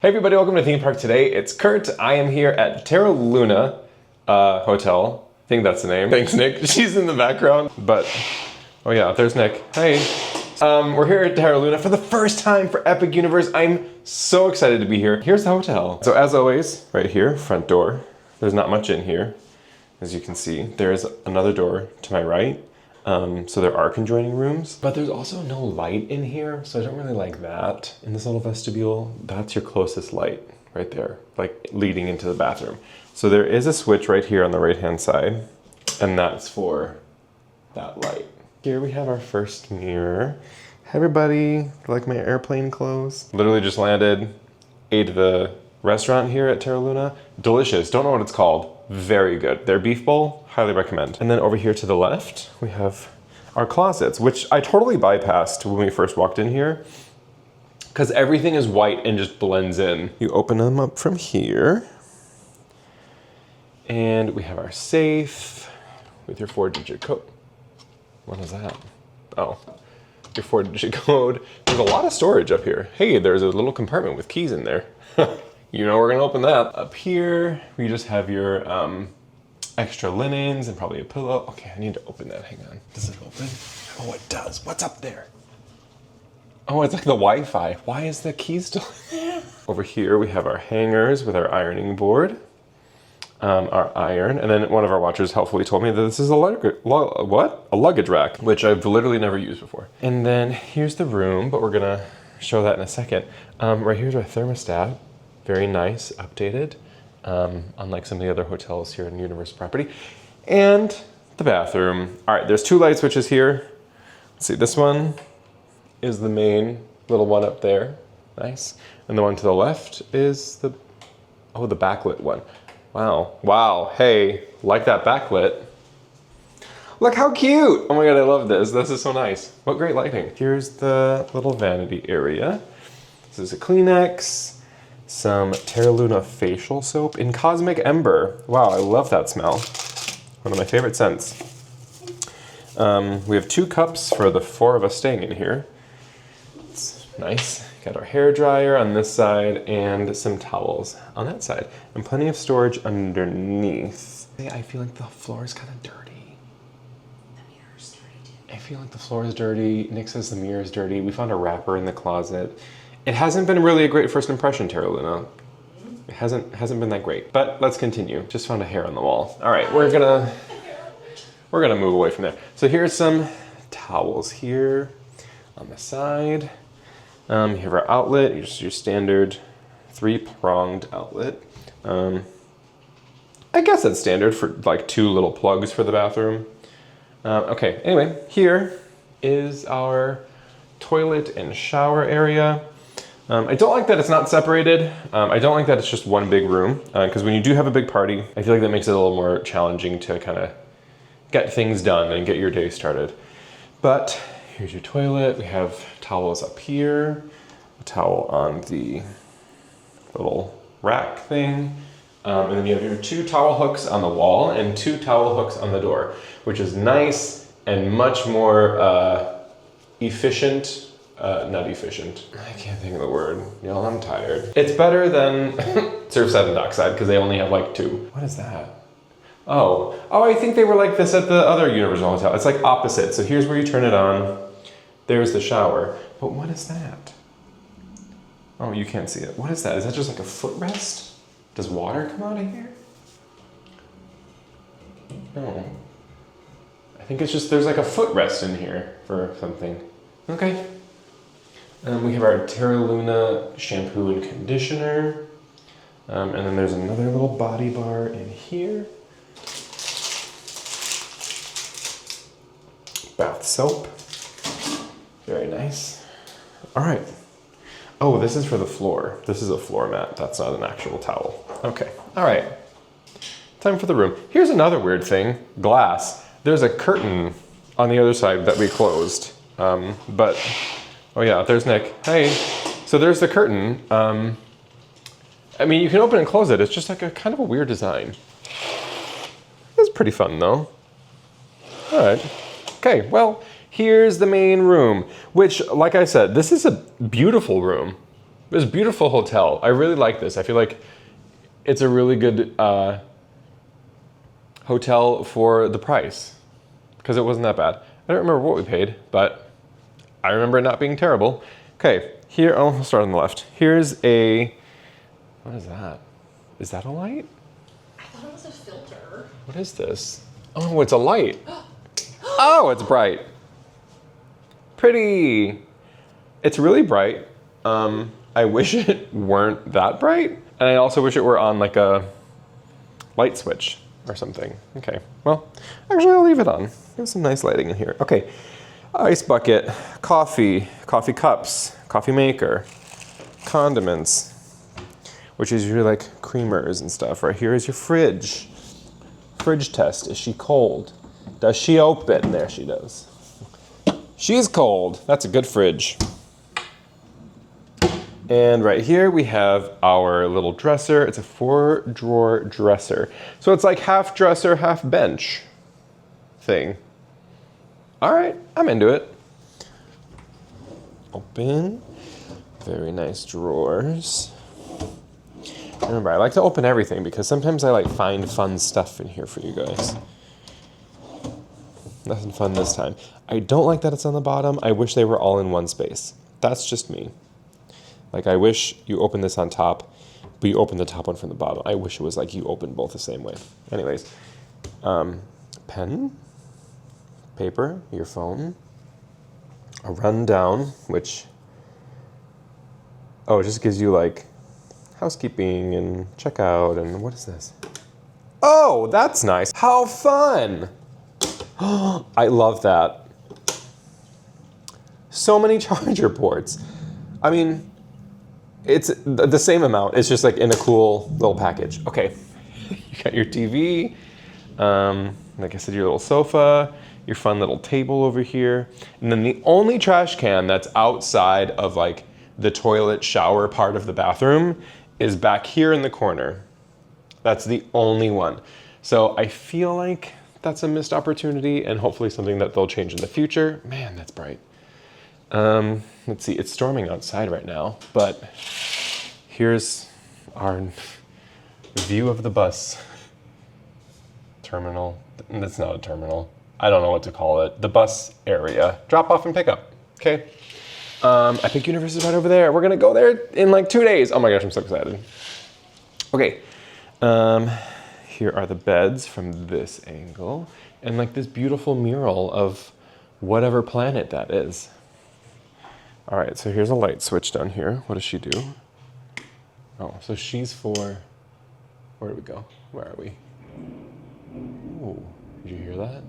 Hey everybody, welcome to Theme Park Today. It's Kurt. I am here at Terra Luna Hotel. I think that's the name. Thanks, Nick. She's in the background, but oh yeah, there's Nick. Hey. We're here at Terra Luna for the first time for Epic Universe. I'm so excited to be here. Here's the hotel. So as always, right here, front door. There's not much in here. As you can see, there's another door to my right. So there are conjoining rooms, but there's also no light in here, so I don't really like that. In this little vestibule, that's your closest light right there, like leading into the bathroom. So there is a switch right here on the right-hand side, and that's for that light. Here we have our first mirror. Hey everybody, like my airplane clothes? Literally just landed, ate the restaurant here at Terra Luna. Delicious, don't know what it's called. Very good. Their beef bowl, highly recommend. And then over here to the left, we have our closets, which I totally bypassed when we first walked in here because everything is white and just blends in. You open them up from here and we have our safe with your 4-digit code. What is that? Oh, your 4-digit code. There's a lot of storage up here. Hey, there's a little compartment with keys in there. You know we're gonna open that. Up here, we just have your extra linens and probably a pillow. Okay, I need to open that, hang on. Does it open? Oh, it does. What's up there? Oh, it's like the Wi-Fi. Why is the key still in there? Over here, we have our hangers with our ironing board, our iron, and then one of our watchers helpfully told me that this is a luggage rack, which I've literally never used before. And then here's the room, but we're gonna show that in a second. Right here's our thermostat. Very nice, updated, unlike some of the other hotels here in Universe property. And the bathroom. All right, there's 2 light switches here. Let's see, this one is the main little one up there. Nice. And the one to the left is the backlit one. Wow, hey, like that backlit. Look how cute. Oh my God, I love this. This is so nice. What great lighting. Here's the little vanity area. This is a Kleenex. Some Terra Luna facial soap in Cosmic Ember. Wow, I love that smell. One of my favorite scents. We have 2 cups for the 4 of us staying in here. It's nice. Got our hair dryer on this side and some towels on that side. And plenty of storage underneath. I feel like the floor is kind of dirty. The mirror's dirty too. I feel like the floor is dirty. Nick says the mirror is dirty. We found a wrapper in the closet. It hasn't been really a great first impression, Terra Luna. It hasn't been that great, but let's continue. Just found a hair on the wall. All right, we're gonna move away from there. So here's some towels here on the side. You have our outlet, just your standard 3-pronged outlet. I guess that's standard for like 2 little plugs for the bathroom. Okay, anyway, here is our toilet and shower area. I don't like that it's not separated. I don't like that it's just one big room, because when you do have a big party, I feel like that makes it a little more challenging to kind of get things done and get your day started. But here's your toilet. We have towels up here, a towel on the little rack thing, and then you have your 2 towel hooks on the wall and 2 towel hooks on the door, which is nice and much more efficient. Not efficient. I can't think of the word. Y'all, I'm tired. It's better than Surfside and Dockside because they only have like 2. What is that? Oh, I think they were like this at the other Universal Hotel. It's like opposite. So here's where you turn it on. There's the shower. But what is that? Oh, you can't see it. What is that? Is that just like a footrest? Does water come out of here? No. I think it's just there's like a footrest in here for something. Okay. We have our Terra Luna shampoo and conditioner. And then there's another little body bar in here. Bath soap. Very nice. All right. Oh, this is for the floor. This is a floor mat. That's not an actual towel. Okay. All right. Time for the room. Here's another weird thing. Glass. There's a curtain on the other side that we closed. Oh yeah, there's Nick. Hey. So there's the curtain. I mean, you can open and close it. It's just like a kind of a weird design. It's pretty fun though. All right. Okay, well, here's the main room, which, like I said, this is a beautiful room. It's a beautiful hotel. I really like this. I feel like it's a really good hotel for the price because it wasn't that bad. I don't remember what we paid, but I remember it not being terrible. Okay, here, oh, I'll start on the left. Here's a, what is that? Is that a light? I thought it was a filter. What is this? Oh, it's a light. Oh, it's bright. Pretty. It's really bright. I wish it weren't that bright. And I also wish it were on like a light switch or something. Okay, well, actually I'll leave it on. There's some nice lighting in here. Okay, ice bucket, coffee, coffee cups, coffee maker, condiments, which is usually like creamers and stuff. Right here is your fridge. Fridge test, is she cold? Does she open? There she does. She's cold. That's a good fridge. And right here we have our little dresser. It's a 4-drawer dresser. So it's like half dresser, half bench thing. All right, I'm into it. Open. Very nice drawers. Remember, I like to open everything because sometimes I like find fun stuff in here for you guys. Nothing fun this time. I don't like that it's on the bottom. I wish they were all in one space. That's just me. Like, I wish you open this on top, but you open the top one from the bottom. I wish it was like you open both the same way. Anyways, pen, paper, your phone, a rundown, which, oh, it just gives you like housekeeping and checkout, and what is this? Oh, that's nice. How fun! I love that. So many charger ports. I mean, it's the same amount. It's just like in a cool little package. Okay, you got your TV, like I said, your little sofa, your fun little table over here. And then the only trash can that's outside of like the toilet shower part of the bathroom is back here in the corner. That's the only one. So I feel like that's a missed opportunity and hopefully something that they'll change in the future. Man, that's bright. Let's see, it's storming outside right now, but here's our view of the bus terminal. That's not a terminal. I don't know what to call it. The bus area. Drop off and pick up. Okay. I think Universe is right over there. We're gonna go there in like 2 days. Oh my gosh, I'm so excited. Okay. Here are the beds from this angle and like this beautiful mural of whatever planet that is. All right, so here's a light switch down here. What does she do? Oh, so she's for, where do we go? Where are we? Ooh, did you hear that?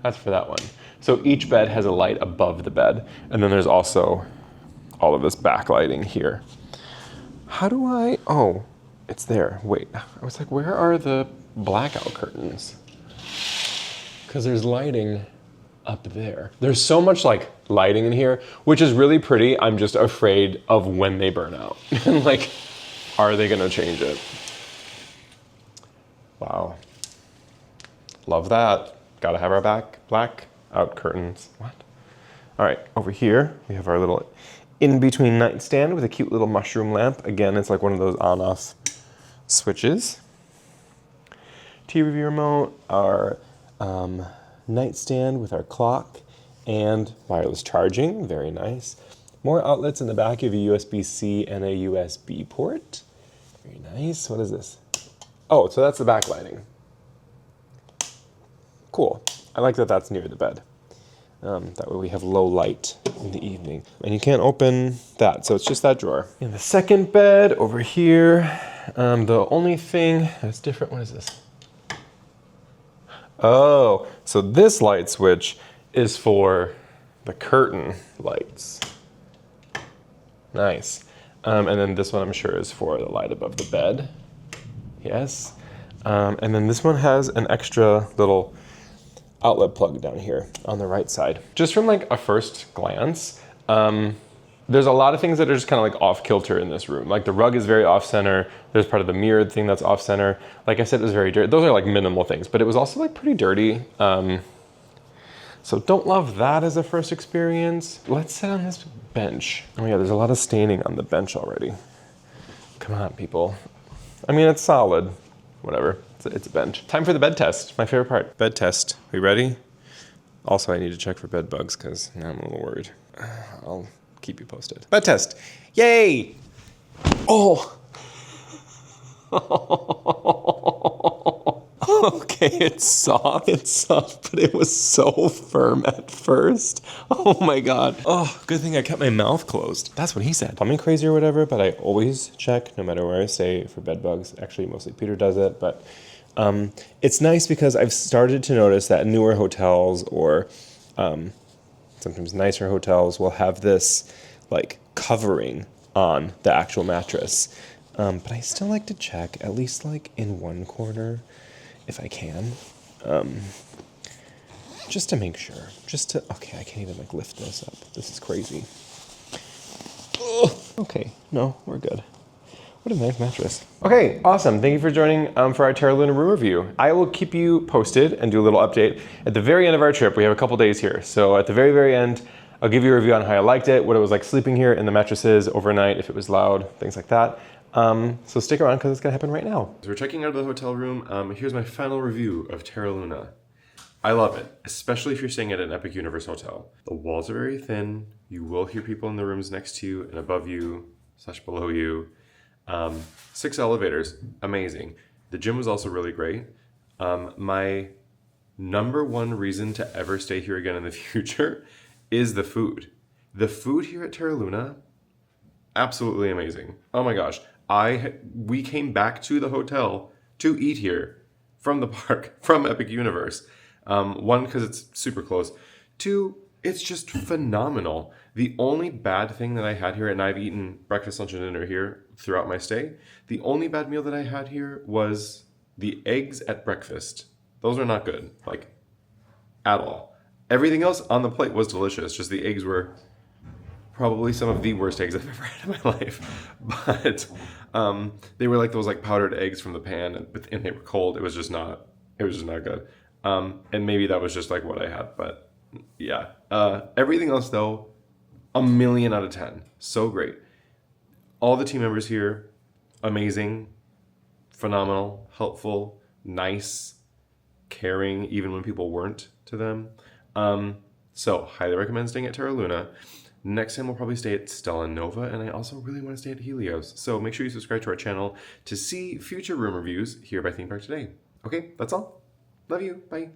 That's for that one. So each bed has a light above the bed, and then there's also all of this backlighting here. How do I, oh, it's there. Wait, I was like, where are the blackout curtains? Because there's lighting up there. There's so much like lighting in here, which is really pretty. I'm just afraid of when they burn out. And like, are they gonna change it? Wow. Love that. Gotta have our blackout curtains. What? All right, over here, we have our little in-between nightstand with a cute little mushroom lamp. Again, it's like one of those on-off switches. TV remote, our nightstand with our clock and wireless charging, very nice. More outlets in the back. You have a USB-C and a USB port. Very nice. What is this? Oh, so that's the backlighting. Cool. I like that that's near the bed. That way we have low light in the evening. And you can't open that, so it's just that drawer. In the second bed over here, the only thing that's different, what is this? Oh, so this light switch is for the curtain lights. Nice. And then this one I'm sure is for the light above the bed. Yes. And then this one has an extra little outlet plug down here on the right side. Just from like a first glance, there's a lot of things that are just kind of like off kilter in this room. Like the rug is very off center. There's part of the mirrored thing that's off center. Like I said, it was very dirty. Those are like minimal things, but it was also like pretty dirty. So don't love that as a first experience. Let's sit on this bench. Oh yeah, there's a lot of staining on the bench already. Come on, people. I mean, it's solid. Whatever, it's a bench. Time for the bed test, my favorite part. Bed test, we ready? Also, I need to check for bed bugs because now I'm a little worried. I'll keep you posted. Bed test, yay! Oh! Okay, it's soft, but it was so firm at first. Oh my God. Oh, good thing I kept my mouth closed. That's what he said. Call me crazy or whatever, but I always check no matter where I stay for bed bugs. Actually, mostly Peter does it, but it's nice because I've started to notice that newer hotels or sometimes nicer hotels will have this like covering on the actual mattress. But I still like to check at least like in one corner if I can, just to make sure, okay, I can't even like lift this up. This is crazy. Ugh. Okay, no, we're good. What a nice mattress. Okay, awesome. Thank you for joining for our Terra Luna room review. I will keep you posted and do a little update. At the very end of our trip, we have a couple days here. So at the very, very end, I'll give you a review on how I liked it, what it was like sleeping here in the mattresses overnight, if it was loud, things like that. So stick around because it's gonna happen right now. So we're checking out of the hotel room. Here's my final review of Terra Luna. I love it, especially if you're staying at an Epic Universe hotel. The walls are very thin. You will hear people in the rooms next to you and above you / below you. 6 elevators, amazing. The gym was also really great. My number one reason to ever stay here again in the future is the food. The food here at Terra Luna, absolutely amazing. Oh my gosh. We came back to the hotel to eat here from the park, from Epic Universe. One, because it's super close. 2, it's just phenomenal. The only bad thing that I had here, and I've eaten breakfast, lunch, and dinner here throughout my stay, the only bad meal that I had here was the eggs at breakfast. Those are not good, like, at all. Everything else on the plate was delicious, just the eggs were probably some of the worst eggs I've ever had in my life. But they were like those like powdered eggs from the pan, and they were cold. It was just not good. And maybe that was just like what I had, but yeah. Everything else though, 1,000,000 out of 10. So great. All the team members here, amazing, phenomenal, helpful, nice, caring, even when people weren't to them. So highly recommend staying at Terra Luna. Next time we'll probably stay at Stella Nova, and I also really want to stay at Helios. So make sure you subscribe to our channel to see future room reviews here by Theme Park Today. Okay, that's all. Love you. Bye.